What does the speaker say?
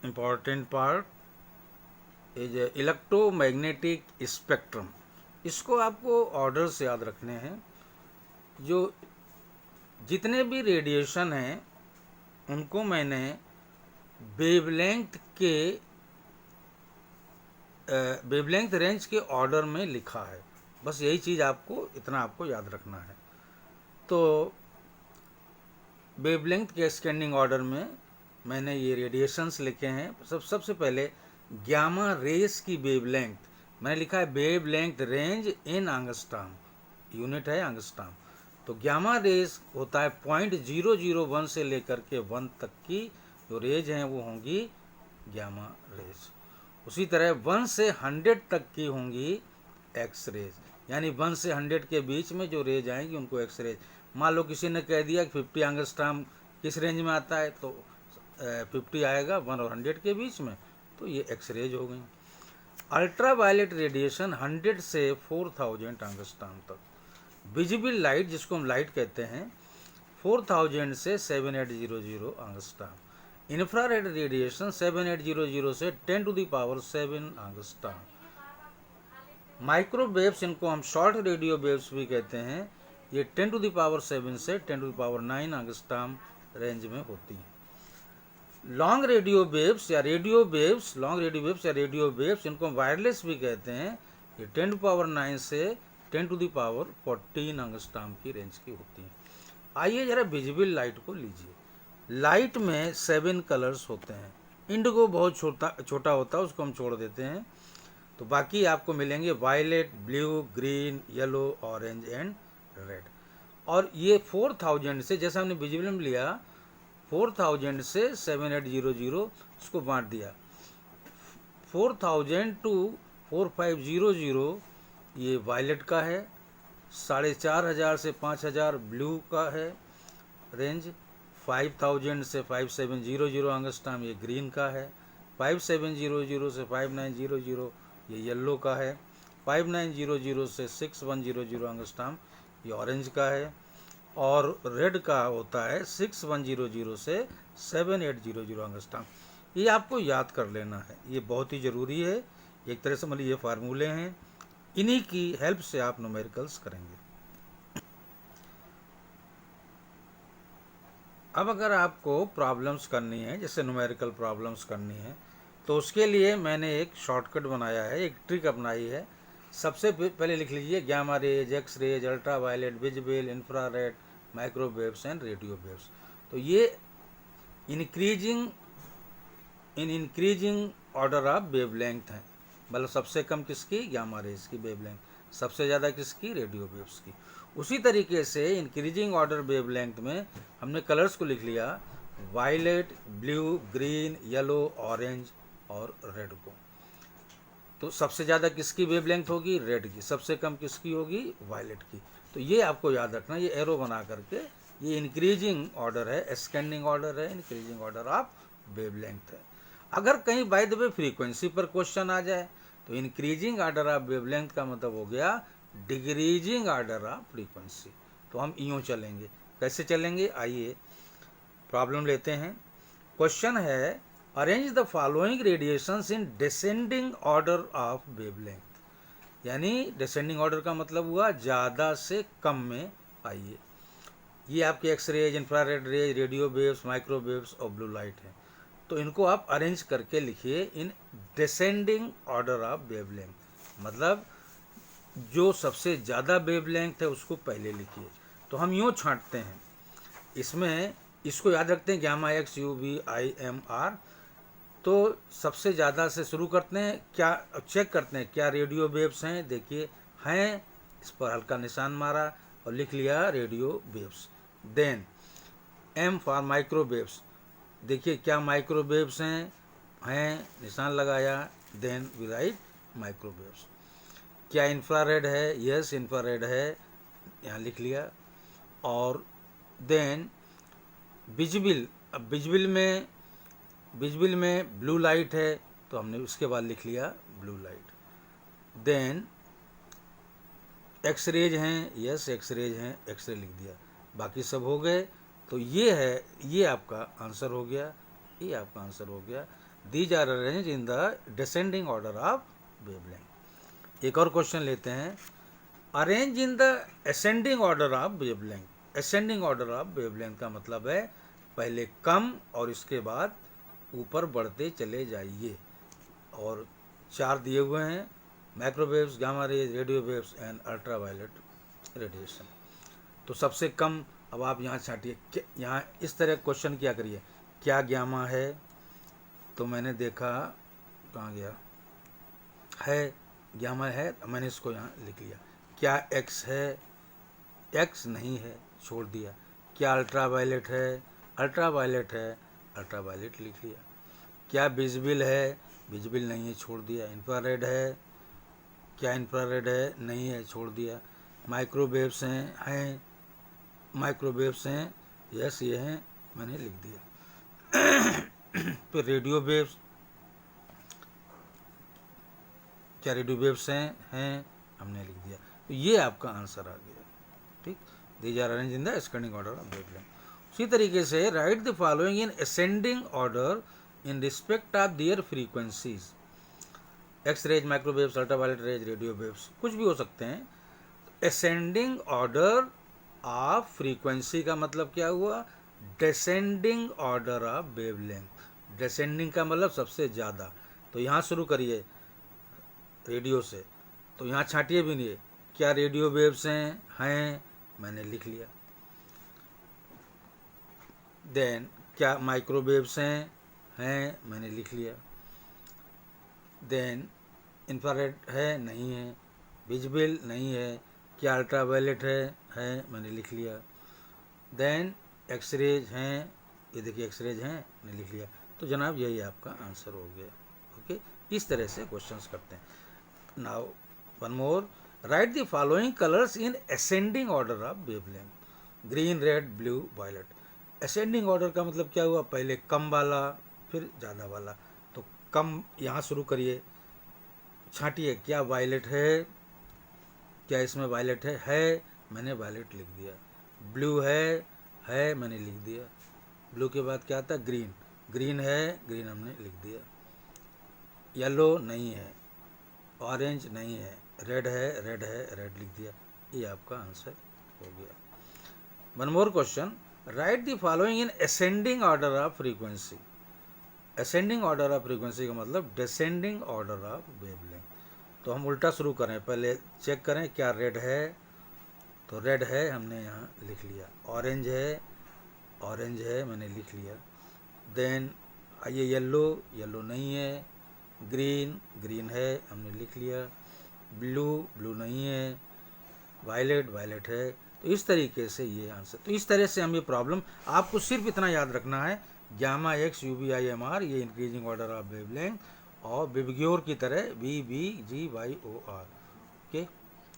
Important part is electromagnetic spectrum. इसको आपको order से याद रखने हैं। जो जितने भी रेडिएशन हैं उनको मैंने वेवलेंथ रेंज के ऑर्डर में लिखा है। बस यही चीज़ इतना आपको याद रखना है। तो वेवलेंथ के स्कैनिंग ऑर्डर में मैंने ये रेडिएशंस लिखे हैं। सबसे पहले गामा रेस की वेवलेंथ मैंने लिखा है वेवलेंथ रेंज इन एंगस्ट्रॉम, यूनिट है एंगस्ट्रॉम। तो गामा रेस होता है 0.001 से लेकर के 1 तक की जो रेज हैं वो होंगी गामा रेस। उसी तरह 1 से 100 तक की होंगी एक्स रेज, यानी 1 से 100 के बीच में जो रेज आएंगी उनको एक्स रेज। मान लो किसी ने कह दिया कि 50 एंगस्ट्रॉम किस रेंज में आता है, तो 50 आएगा 1 और 100 के बीच में, तो ये एक्स रेज हो गई। अल्ट्रा वायलेट रेडिएशन 100 से 4000 एंगस्ट्रॉम तक। विजिबल लाइट जिसको हम लाइट कहते हैं 4000 से 7800 एंगस्ट्रॉम। इंफ्रारेड रेडिएशन 7800 से 10⁻7 एंगस्ट्रॉम। माइक्रोवेव्स, इनको हम शॉर्ट रेडियो वेव्स भी कहते हैं, ये 10⁻7 से 10�9 एंगस्ट्रॉम रेंज में होती हैं। लॉन्ग रेडियो वेव्स या रेडियो वेव्स, इनको हम वायरलेस भी कहते हैं, ये 10⁻9 से 10⁻14 एंगस्ट्रॉम की रेंज की होती हैं। आइए जरा विजिबल लाइट को लीजिए। लाइट में 7 कलर्स होते हैं। इंडिगो बहुत छोटा होता है, उसको हम छोड़ देते हैं। तो बाकी आपको मिलेंगे violet, blue, green, yellow, orange and red. और ये 4000 से, जैसा हमने विजिबल में लिया 4000 से 7800 इसको बांट दिया। 4000 टू 4500 ये वायलेट का है, 4500 से 5000 ब्लू का है रेंज, 5000 से 5700 एंगस्ट्रॉम ये ग्रीन का है, 5700 से 5900 ये येलो का है, 5900 से 6100 एंगस्ट्रॉम ये ऑरेंज का है, और रेड का होता है 6100 से 7800 एंगस्ट्रॉम। ये आपको याद कर लेना है, ये बहुत ही ज़रूरी है। एक तरह से मतलब ये फार्मूले हैं, इन्हीं की हेल्प से आप न्यूमेरिकल्स करेंगे। अब अगर आपको प्रॉब्लम्स करनी है, जैसे न्यूमेरिकल प्रॉब्लम्स करनी है, तो उसके लिए मैंने एक शॉर्टकट बनाया है, एक ट्रिक अपनाई है। सबसे पहले लिख लीजिए gamma rays, X rays, ultraviolet, visible, infrared, microwaves and radio waves. तो ये इंक्रीजिंग ऑर्डर ऑफ वेवलेंथ है। मतलब सबसे कम किसकी? गामा रेज की वेवलेंथ, सबसे ज़्यादा किसकी? रेडियो वेव्स की। उसी तरीके से इंक्रीजिंग ऑर्डर वेवलेंथ में हमने कलर्स को लिख लिया, violet, blue, green, yellow, orange और रेड को। तो सबसे ज़्यादा किसकी वेवलेंथ होगी? रेड की। सबसे कम किसकी होगी? वायलेट की। तो ये आपको याद रखना, ये एरो बना करके, ये इंक्रीजिंग ऑर्डर है, एस्केंडिंग ऑर्डर है, इंक्रीजिंग ऑर्डर ऑफ वेवलेंथ है। अगर कहीं बाय द वे फ्रीक्वेंसी पर क्वेश्चन आ जाए तो इंक्रीजिंग ऑर्डर ऑफ वेवलेंथ का मतलब हो गया डिक्रीजिंग ऑर्डर ऑफ फ्रीक्वेंसी। तो हम यूँ चलेंगे। कैसे चलेंगे? आइए प्रॉब्लम लेते हैं। क्वेश्चन है arrange the following radiations in descending order of wavelength. यानी डिसेंडिंग ऑर्डर का मतलब हुआ ज़्यादा से कम में। आइए, ये आपके X rays, infrared rays, radio waves, microwaves और ब्लू लाइट है। तो इनको आप अरेंज करके लिखिए in descending order of wavelength. मतलब जो सबसे ज़्यादा वेवलेंथ है उसको पहले लिखिए। तो हम यूँ छांटते हैं, इसमें इसको याद रखते हैं gamma X U V I M R. तो सबसे ज़्यादा से शुरू करते हैं, क्या चेक करते हैं क्या रेडियो वेव्स हैं। देखिए हैं, इस पर हल्का निशान मारा और लिख लिया radio waves. Then M for microwaves, देखिए क्या माइक्रोवेव्स हैं, निशान लगाया। Then we write microwaves. क्या इंफ्रारेड है? यस इंफ्रारेड है, यहाँ लिख लिया। और देन विजिबल, अब विजिबल में ब्लू लाइट है तो हमने उसके बाद लिख लिया blue light. Then X rays हैं, यस एक्स रेज हैं, एक्स रे लिख दिया। बाकी सब हो गए। तो ये है, ये आपका आंसर हो गया। ये आपका आंसर हो गया। These are arrange in the descending order of wavelength. एक और क्वेश्चन लेते हैं, arrange in the ascending order of wavelength. Ascending order of wavelength का मतलब है पहले कम और इसके बाद ऊपर बढ़ते चले जाइए। और 4 दिए हुए हैं, microwaves, gamma rays, radio waves and ultraviolet radiation. तो सबसे कम, अब आप यहाँ छाटिए, यहाँ इस तरह क्वेश्चन क्या करिए, क्या गामा है, तो मैंने देखा कहाँ गया है, गामा है, मैंने इसको यहाँ लिख लिया। क्या एक्स है, एक्स नहीं है, छोड़ दिया। क्या अल्ट्रावायलेट है, अल्ट्रावायलेट है, अल्ट्रावायलेट लिख लिया। क्या विजिबल है, विजिबल नहीं है, छोड़ दिया। इंफ्रारेड है, क्या इंफ्रारेड है, नहीं है, छोड़ दिया। माइक्रोवेव्स हैं, माइक्रोवेव्स हैं, यस ये हैं, मैंने लिख दिया। फिर रेडियो वेव्स, क्या रेडियो वेव्स हैं, हमने लिख दिया। तो ये आपका आंसर आ गया। ठीक, these are arrange in the ascending order of wavelength. उसी तरीके से write the following in ascending order in respect of their frequencies. X rays, microwaves, ultraviolet rays, radio waves, कुछ भी हो सकते हैं। असेंडिंग ऑर्डर ऑफ फ्रीक्वेंसी का मतलब क्या हुआ, descending order of wavelength. Descending का मतलब सबसे ज़्यादा। तो यहाँ शुरू करिए रेडियो से, तो यहाँ छाटिए भी नहीं, क्या रेडियो वेव्स हैं, मैंने लिख लिया। देन क्या माइक्रोवेव्स हैं, मैंने लिख लिया। देन इंफ्रारेड है, नहीं है। विजिबल नहीं है। क्या अल्ट्रावायलेट है, मैंने लिख लिया। देन एक्सरेज हैं, ये देखिए एक्सरेज हैं, मैंने लिख लिया। तो जनाब यही आपका आंसर हो गया। ओके, इस तरह से क्वेश्चंस करते हैं। Now one more, write the following colours in ascending order of wavelength. Green, red, blue, violet. Ascending order का मतलब क्या हुआ, पहले कम वाला फिर ज़्यादा वाला। तो कम, यहाँ शुरू करिए, छाटिए, क्या वायलेट है, क्या इसमें वायलेट है, मैंने वायलेट लिख दिया। ब्लू है, मैंने लिख दिया। ब्लू के बाद क्या आता है, ग्रीन, ग्रीन है, ग्रीन हमने लिख दिया। येलो नहीं है, ऑरेंज नहीं है, रेड है, रेड लिख दिया। ये आपका आंसर हो गया। One more question, right the following in ascending order of frequency. Ascending order of frequency का मतलब डिसेंडिंग ऑर्डर ऑफ वेवलेंथ। तो हम उल्टा शुरू करें, पहले चेक करें क्या रेड है, तो रेड है, हमने यहाँ लिख लिया। ऑरेंज है, मैंने लिख लिया। देन आइए येलो नहीं है। ग्रीन है, हमने लिख लिया। ब्लू नहीं है। वायलेट है। तो इस तरीके से ये आंसर, तो इस तरह से हम ये प्रॉब्लम, आपको सिर्फ इतना याद रखना है, गामा एक्स UVIMR ये इंक्रीजिंग ऑर्डर ऑफ वेवलेंथ, और विबग्योर की तरह VBGYOR। ओके।